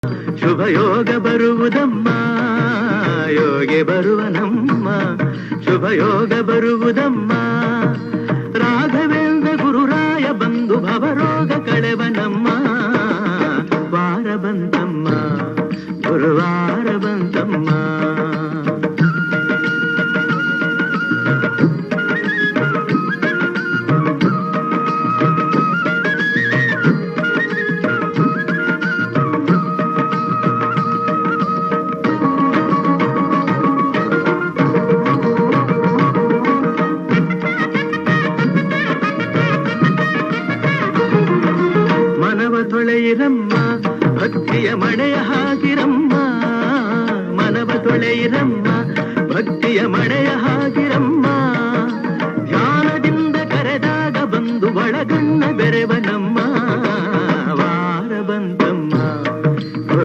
ಶುಭ ಯೋಗ ಬರುವುದಮ್ಮ ಯೋಗಿ ಬರುವನಮ್ಮ ಶುಭ ಯೋಗ ಬರುವುದಮ್ಮ ರಾಘವೇಂದ್ರ ಗುರುರಾಯ ಬಂಧು ಭವರೋಗ ಕಳೆವನಮ್ಮ ವಾರ ಬಂತಮ್ಮ ಗುರುವಾರ ಬಂತಮ್ಮ ತೊಳೆಯಿರಮ್ಮ ಭಕ್ತಿಯ ಮಳೆಯ ಹಾಗಿರಮ್ಮ ಮನವ ತೊಳೆಯಿರಮ್ಮ ಭಕ್ತಿಯ ಮಳೆಯ ಹಾಗೆ